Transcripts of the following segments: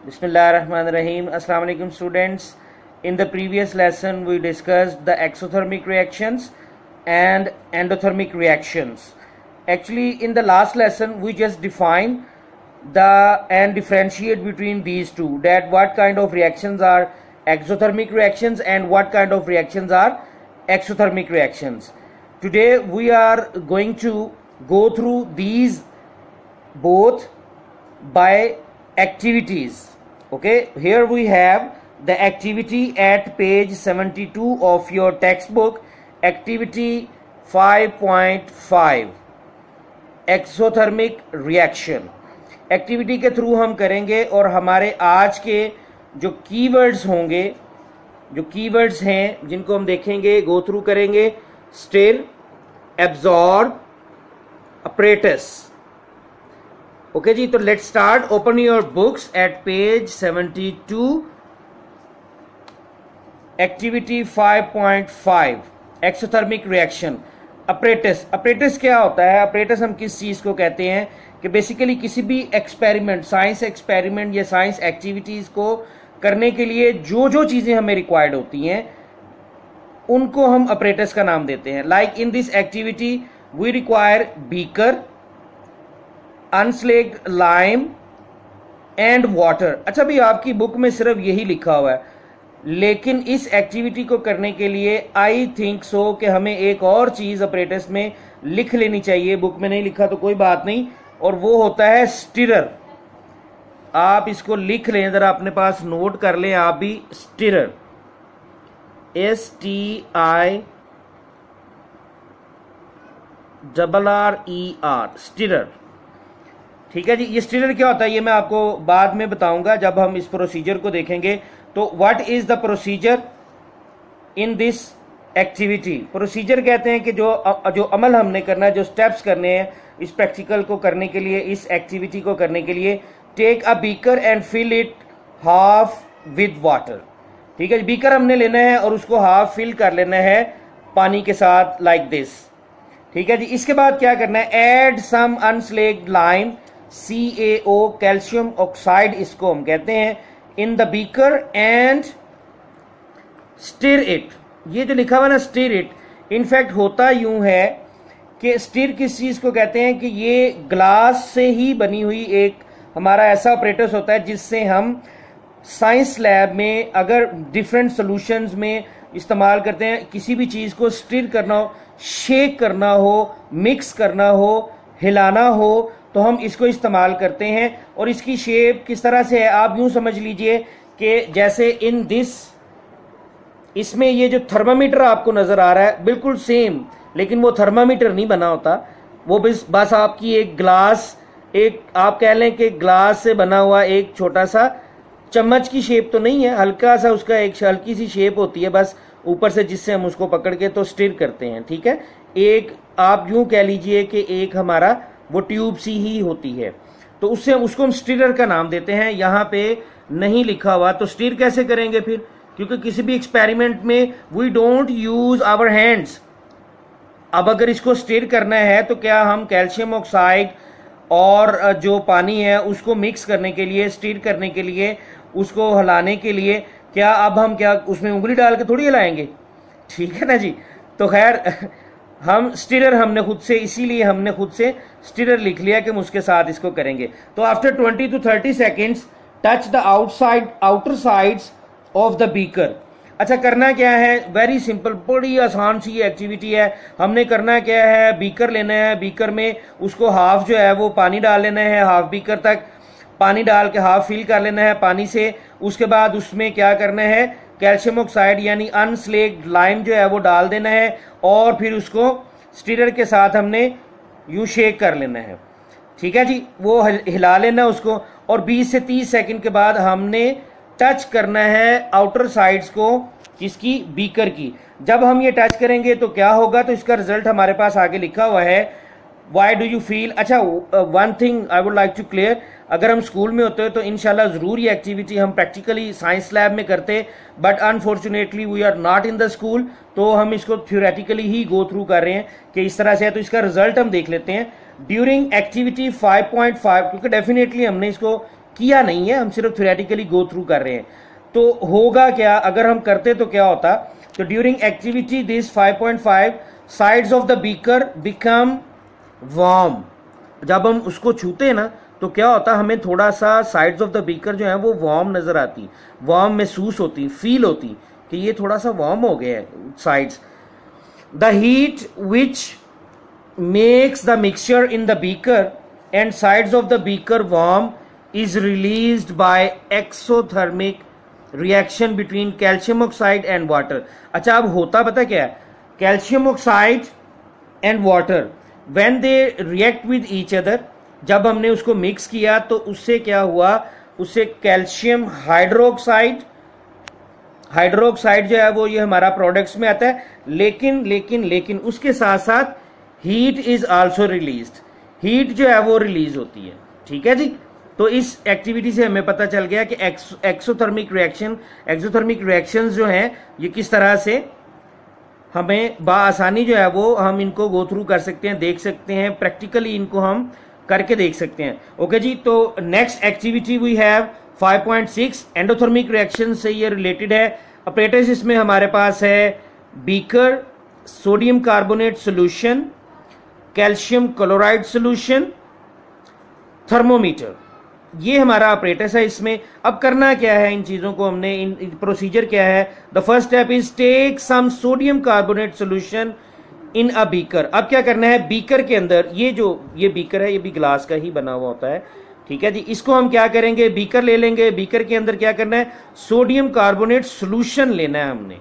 Bismillahirrahmanirrahim. Assalamu alaikum students. In the previous lesson we discussed the exothermic reactions and endothermic reactions. Actually in the last lesson we just defined and differentiate between these two, that what kind of reactions are exothermic reactions and what kind of reactions are exothermic reactions. Today we are going to go through these both by activities. Okay, here we have the activity at page 72 of your textbook, activity 5.5 exothermic reaction. Activity के through हम करेंगे और हमारे आज के जो keywords होंगे, जो कीवर्ड्स हैं जिनको हम देखेंगे, गो थ्रू करेंगे: स्टिर, एब्जॉर्ब, अपरेटस. ओके जी, तो let's start. Open your books at page 72, activity 5.5 exothermic reaction. Apparatus. Apparatus क्या होता है? अपरेटस हम किस चीज को कहते हैं कि बेसिकली किसी भी एक्सपेरिमेंट, साइंस एक्सपेरिमेंट या साइंस एक्टिविटीज को करने के लिए जो जो चीजें हमें रिक्वायर्ड होती हैं उनको हम अपरेटस का नाम देते हैं. Like in this activity we require beaker, unslaked lime and water. अच्छा भाई, आपकी बुक में सिर्फ यही लिखा हुआ है, लेकिन इस एक्टिविटी को करने के लिए आई थिंक सो कि हमें एक और चीज अपरेटस में लिख लेनी चाहिए. बुक में नहीं लिखा तो कोई बात नहीं, और वो होता है स्टिरर. आप इसको लिख लें, जरा अपने पास नोट कर लें आप भी. Stirrer, STIRRER, stirrer. ठीक है जी. ये स्टिरर क्या होता है ये मैं आपको बाद में बताऊंगा जब हम इस प्रोसीजर को देखेंगे. तो what is the procedure in this activity? Procedure कहते हैं कि जो अमल हमने करना है, जो स्टेप्स करने हैं इस प्रैक्टिकल को करने के लिए, इस एक्टिविटी को करने के लिए. Take a beaker and fill it half with water. ठीक है, बीकर हमने लेना है और उसको हाफ फिल कर लेना है पानी के साथ, लाइक दिस. ठीक है जी. इसके बाद क्या करना है? Add some unslaked lime, CaO, calcium oxide इसको हम कहते हैं, in the beaker and stir it. ये जो लिखा हुआ ना स्टिर इट, इनफैक्ट होता यूं है कि स्टिर किस चीज को कहते हैं कि ये ग्लास से ही बनी हुई एक हमारा ऐसा ऑपरेटस होता है जिससे हम साइंस लैब में अगर डिफरेंट सॉल्यूशंस में इस्तेमाल करते हैं. किसी भी चीज को स्टिर करना हो, शेक करना हो, मिक्स करना हो, हिलाना हो, तो हम इसको इस्तेमाल करते हैं. और इसकी शेप किस तरह से है आप यूं समझ लीजिए कि जैसे इन दिस, इसमें ये जो थर्मामीटर आपको नजर आ रहा है बिल्कुल सेम, लेकिन वो थर्मामीटर नहीं बना होता. वो बस आपकी एक ग्लास, एक आप कह लें कि ग्लास से बना हुआ एक छोटा सा चम्मच की शेप तो नहीं है, हल्का सा उसका एक हल्की सी शेप होती है बस ऊपर से, जिससे हम उसको पकड़ के तो स्टिर करते हैं. ठीक है, एक आप यूं कह लीजिए कि एक हमारा वो ट्यूब सी ही होती है, तो उससे उसको हम स्टिरर का नाम देते हैं. यहां पे नहीं लिखा हुआ, तो स्टिर कैसे करेंगे फिर? क्योंकि किसी भी एक्सपेरिमेंट में we don't use our hands. अब अगर इसको स्टिर करना है तो क्या हम कैल्शियम ऑक्साइड और जो पानी है उसको मिक्स करने के लिए, स्टिर करने के लिए, उसको हिलाने के लिए, क्या अब हम क्या उसमें उंगली डाल के थोड़ी हिलाएंगे? ठीक है ना जी. तो खैर हम स्टिरर हमने खुद से, इसीलिए हमने खुद से स्टिरर लिख लिया कि हम उसके साथ इसको करेंगे. तो after 20 to 30 seconds touch the outer sides of the beaker. अच्छा, करना क्या है? वेरी सिंपल, बड़ी आसान सी एक्टिविटी है. हमने करना क्या है? बीकर लेना है, बीकर में उसको हाफ जो है वो पानी डाल लेना है, हाफ बीकर तक पानी डाल के हाफ फिल कर लेना है पानी से. उसके बाद उसमें क्या करना है? कैल्शियम ऑक्साइड यानी अनस्लेक्ड लाइम जो है वो डाल देना है और फिर उसको स्टिरर के साथ हमने यूं शेक कर लेना है. ठीक है जी, वो हिला लेना उसको, और 20 से 30 सेकंड के बाद हमने टच करना है आउटर साइड्स को, किसकी? बीकर की. जब हम ये टच करेंगे तो क्या होगा? तो इसका रिजल्ट हमारे पास आगे लिखा हुआ है. Why do you feel? अच्छा, one thing I would like to clear, अगर हम स्कूल में होते तो इंशाल्लाह जरूर ये एक्टिविटी हम प्रैक्टिकली साइंस लैब में करते, but unfortunately we are not in the school, तो हम इसको थ्योरेटिकली ही गो थ्रू कर रहे हैं कि इस तरह से है. तो इसका रिजल्ट हम देख लेते हैं. ड्यूरिंग एक्टिविटी 5.5, क्योंकि डेफिनेटली हमने इसको किया नहीं है, हम सिर्फ थ्योरेटिकली गो थ्रू कर रहे हैं। तो होगा क्या अगर हम करते तो क्या होता, तो during activity this 5.5 sides of the beaker become warm. जब हम उसको छूते हैं ना तो क्या होता, हमें थोड़ा सा साइड्स ऑफ द बीकर जो है वो वार्म नजर आती, वार्म महसूस होती, फील होती कि ये थोड़ा सा वार्म हो गया है sides. The heat which makes the mixture in the beaker and sides of the beaker warm is released by exothermic reaction between calcium oxide and water. अच्छा, अब होता पता क्या है, calcium oxide and water when they react with each other, जब हमने उसको mix किया तो उससे क्या हुआ, उससे कैल्शियम हाइड्रोक्साइड जो है वो ये हमारा प्रोडक्ट्स में आता है, लेकिन उसके साथ साथ heat is also released, heat जो है वो रिलीज होती है। ठीक है जी, तो इस एक्टिविटी से हमें पता चल गया कि एक्सोथर्मिक रिएक्शंस जो हैं ये किस तरह से हमें बआसानी जो है वो हम इनको गो थ्रू कर सकते हैं, देख सकते हैं, प्रैक्टिकली इनको हम करके देख सकते हैं। ओके जी, तो next activity we have 5.6 endothermic reaction से ये रिलेटेड है। अपरेटस इसमें हमारे पास है beaker, sodium carbonate solution, calcium chloride solution, thermometer, ये हमारा अपरेटस है। इसमें अब करना क्या है, इन चीजों को हमने इन प्रोसीजर क्या है, the first step is take some sodium carbonate solution in a beaker. अब क्या करना है, बीकर के अंदर ये बीकर है, ये भी ग्लास का ही बना हुआ होता है। ठीक है जी, इसको हम क्या करेंगे, बीकर ले लेंगे, बीकर के अंदर क्या करना है, सोडियम कार्बोनेट सोल्यूशन लेना है हमने।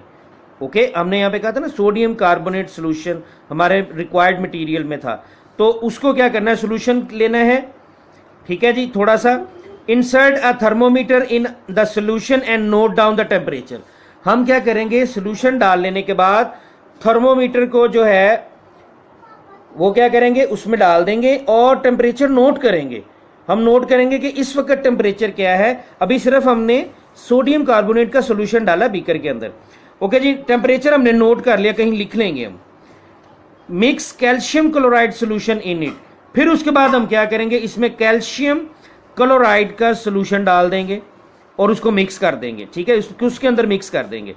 ओके, हमने यहां पे कहा था ना सोडियम कार्बोनेट सोल्यूशन हमारे रिक्वायर्ड मटेरियल में था, तो उसको क्या करना है, सोल्यूशन लेना है। ठीक है जी, थोड़ा सा insert a thermometer in the solution and note down the temperature. हम क्या करेंगे, सोल्यूशन डाल लेने के बाद थर्मोमीटर को जो है वो क्या करेंगे, उसमें डाल देंगे और टेम्परेचर नोट करेंगे। हम नोट करेंगे कि इस वक्त टेम्परेचर क्या है, अभी सिर्फ हमने सोडियम कार्बोनेट का सोल्यूशन डाला बीकर के अंदर। ओके जी, टेम्परेचर हमने नोट कर लिया, कहीं लिख लेंगे हम। Mix calcium chloride solution in it, फिर उसके बाद हम क्या करेंगे, इसमें कैल्शियम क्लोराइड का सोल्यूशन डाल देंगे और उसको मिक्स कर देंगे। ठीक है, उसके अंदर मिक्स कर देंगे।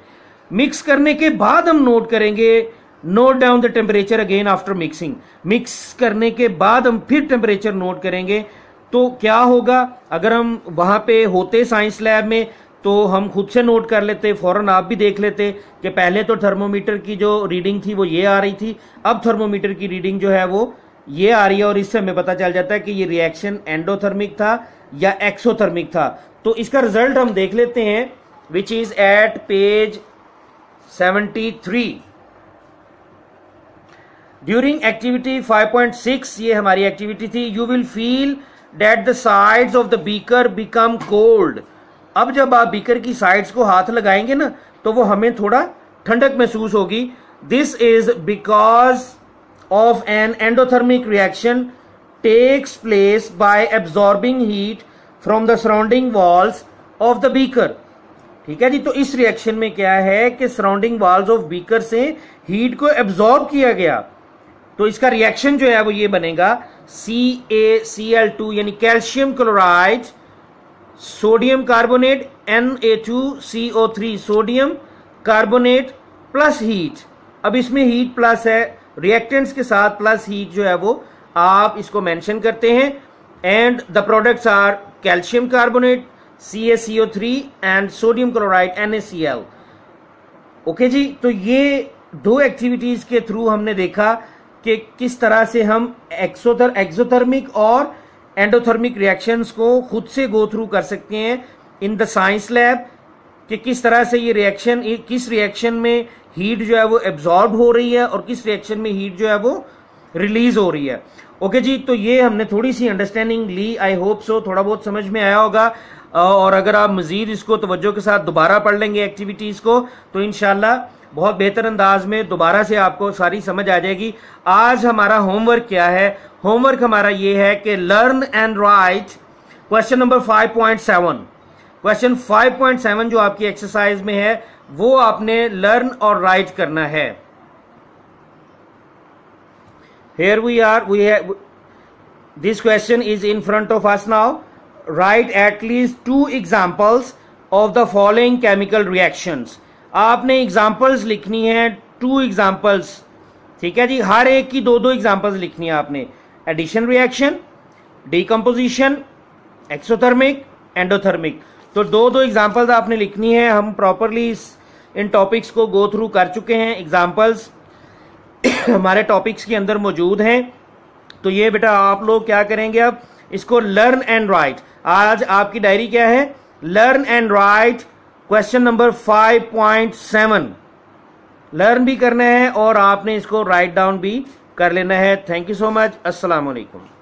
मिक्स करने के बाद हम नोट करेंगे, note down the temperature again after mixing. Mix करने के बाद हम फिर टेम्परेचर नोट करेंगे। तो क्या होगा, अगर हम वहां पे होते साइंस लैब में तो हम खुद से नोट कर लेते, फौरन आप भी देख लेते कि पहले तो थर्मोमीटर की जो रीडिंग थी वो ये आ रही थी, अब थर्मोमीटर की रीडिंग जो है वो ये आ रही है, और इससे हमें पता चल जाता है कि ये रिएक्शन एंडोथर्मिक था या एक्सोथर्मिक था। तो इसका रिजल्ट हम देख लेते हैं, which is at page 73। During activity 5.6, ये हमारी एक्टिविटी थी, you will feel that the sides of the beaker become cold. अब जब आप बीकर की साइड्स को हाथ लगाएंगे ना तो वो हमें थोड़ा ठंडक महसूस होगी। This is because of an endothermic reaction takes place by absorbing heat from the surrounding walls of the beaker। ठीक है जी, तो इस रिएक्शन में क्या है कि सराउंडिंग वॉल्स ऑफ बीकर से हीट को एब्जॉर्ब किया गया, तो इसका रिएक्शन जो है वो ये बनेगा CaCl2 यानी calcium chloride, sodium carbonate Na2CO3, sodium carbonate plus heat. अब इसमें हीट प्लस है, रिएक्टेंट्स के साथ प्लस हीट जो है वो आप इसको मेंशन करते हैं, and the products are calcium carbonate CaCO3 and sodium chloride NaCl। Okay जी, तो ये दो एक्टिविटीज के थ्रू हमने देखा कि किस तरह से हम एक्सोथर्मिक और एंडोथर्मिक रिएक्शंस को खुद से गो थ्रू कर सकते हैं इन द साइंस लैब, कि किस तरह से ये रिएक्शन, किस रिएक्शन में हीट जो है वो एब्जॉर्ब हो रही है और किस रिएक्शन में हीट जो है वो रिलीज हो रही है। ओके जी, तो ये हमने थोड़ी सी understanding Lee, I hope so थोड़ा बहुत समझ में आया होगा। और अगर आप मजीद इसको तवज्जो के साथ दोबारा पढ़ लेंगे एक्टिविटीज को तो इंशाल्लाह बहुत बेहतर अंदाज में दोबारा से आपको सारी समझ आ जाएगी। आज हमारा होमवर्क क्या है, होमवर्क हमारा ये है कि learn and right question number 5.7। Question 5.7 जो आपकी एक्सरसाइज में है वो आपने लर्न और राइट करना है। Here we are, this question is in front of us now. Right at least 2 examples of the following chemical reactions. आपने एग्जाम्पल्स लिखनी है 2 एग्जाम्पल्स, ठीक है जी, हर एक की 2-2 एग्जाम्पल्स लिखनी है आपने। Addition reaction, decomposition, exothermic, endothermic, तो 2-2 एग्जाम्पल्स आपने लिखनी है। हम प्रॉपरली इन टॉपिक्स को गो थ्रू कर चुके हैं, एग्जाम्पल्स हमारे टॉपिक्स के अंदर मौजूद हैं। तो ये बेटा आप लोग क्या करेंगे, अब इसको लर्न एंड राइट। आज आपकी डायरी क्या है, learn and right question number 5.7 learn भी करना है और आपने इसको राइट डाउन भी कर लेना है। Thank you so much. अस्सलाम वालेकुम।